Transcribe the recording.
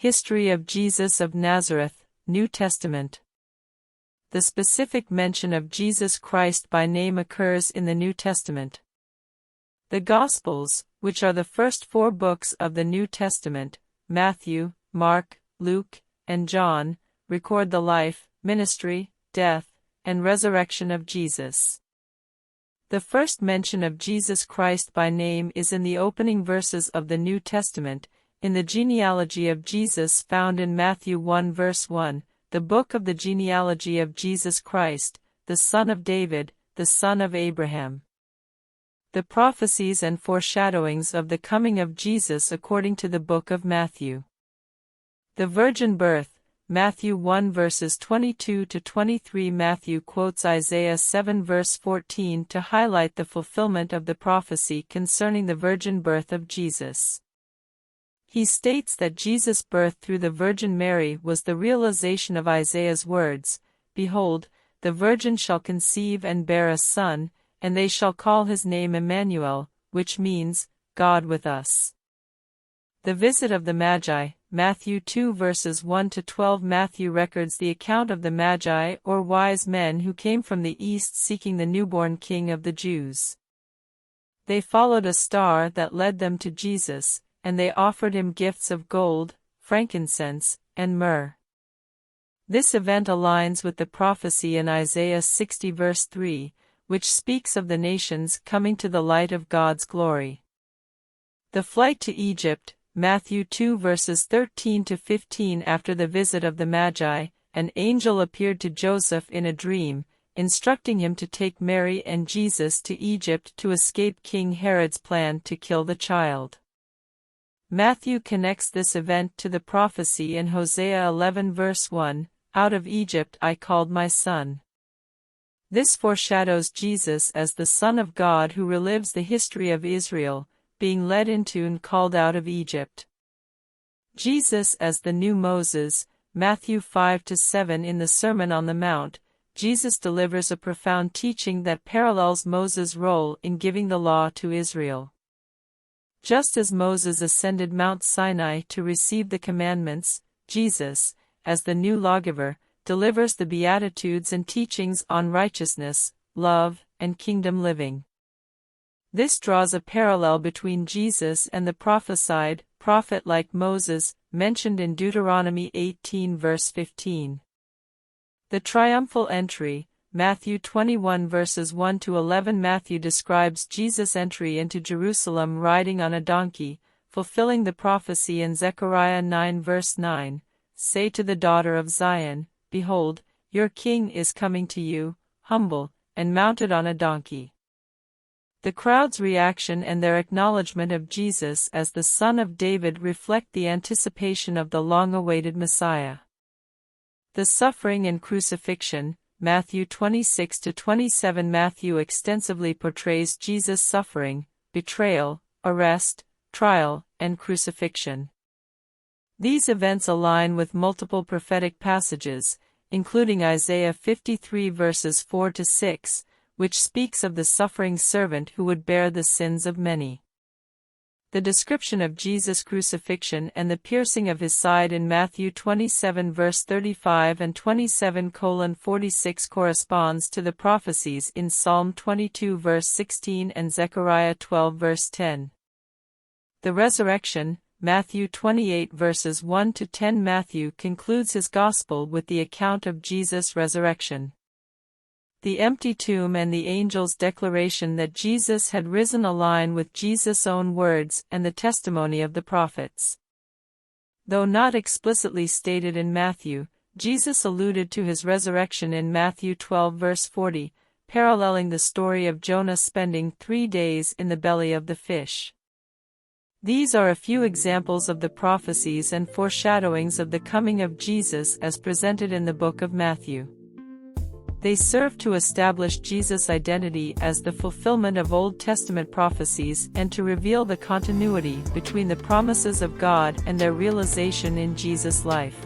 History of Jesus of Nazareth, New Testament. The specific mention of Jesus Christ by name occurs in the New Testament. The Gospels, which are the first 4 books of the New Testament, Matthew, Mark, Luke, and John, record the life, ministry, death, and resurrection of Jesus. The first mention of Jesus Christ by name is in the opening verses of the New Testament, in the genealogy of Jesus found in Matthew 1 verse 1, the book of the genealogy of Jesus Christ, the son of David, the son of Abraham. The prophecies and foreshadowings of the coming of Jesus according to the book of Matthew. The virgin birth, Matthew 1 verses 22 to 23. Matthew quotes Isaiah 7 verse 14 to highlight the fulfillment of the prophecy concerning the virgin birth of Jesus. He states that Jesus' birth through the Virgin Mary was the realization of Isaiah's words, "Behold, the virgin shall conceive and bear a son, and they shall call his name Emmanuel," which means, God with us. The visit of the Magi, Matthew 2 verses 1 to 12. Matthew records the account of the Magi or wise men who came from the east seeking the newborn King of the Jews. They followed a star that led them to Jesus, and they offered him gifts of gold, frankincense, and myrrh. This event aligns with the prophecy in Isaiah 60 verse 3, which speaks of the nations coming to the light of God's glory. The flight to Egypt, Matthew 2 verses 13 to 15. After the visit of the Magi, an angel appeared to Joseph in a dream, instructing him to take Mary and Jesus to Egypt to escape King Herod's plan to kill the child. Matthew connects this event to the prophecy in Hosea 11 verse 1, "Out of Egypt I called my son." This foreshadows Jesus as the Son of God who relives the history of Israel, being led into and called out of Egypt. Jesus as the new Moses, Matthew 5-7. In the Sermon on the Mount, Jesus delivers a profound teaching that parallels Moses' role in giving the law to Israel. Just as Moses ascended Mount Sinai to receive the commandments, Jesus, as the new lawgiver, delivers the Beatitudes and teachings on righteousness, love, and kingdom living. This draws a parallel between Jesus and the prophesied prophet like Moses, mentioned in Deuteronomy 18 verse 15. The triumphal entry, Matthew 21 verses 1 to 11. Matthew describes Jesus' entry into Jerusalem riding on a donkey, fulfilling the prophecy in Zechariah 9 verse 9, "Say to the daughter of Zion, Behold, your king is coming to you, humble, and mounted on a donkey." The crowd's reaction and their acknowledgement of Jesus as the Son of David reflect the anticipation of the long-awaited Messiah. The suffering and crucifixion, Matthew 26-27. Matthew extensively portrays Jesus' suffering, betrayal, arrest, trial, and crucifixion. These events align with multiple prophetic passages, including Isaiah 53 verses 4-6, which speaks of the suffering servant who would bear the sins of many. The description of Jesus' crucifixion and the piercing of his side in Matthew 27 verse 35 and 27:46 corresponds to the prophecies in Psalm 22 verse 16 and Zechariah 12 verse 10. The resurrection, Matthew 28 verses 1-10. Matthew concludes his gospel with the account of Jesus' resurrection. The empty tomb and the angel's declaration that Jesus had risen align with Jesus' own words and the testimony of the prophets. Though not explicitly stated in Matthew, Jesus alluded to his resurrection in Matthew 12 verse 40, paralleling the story of Jonah spending 3 days in the belly of the fish. These are a few examples of the prophecies and foreshadowings of the coming of Jesus as presented in the book of Matthew. They serve to establish Jesus' identity as the fulfillment of Old Testament prophecies and to reveal the continuity between the promises of God and their realization in Jesus' life.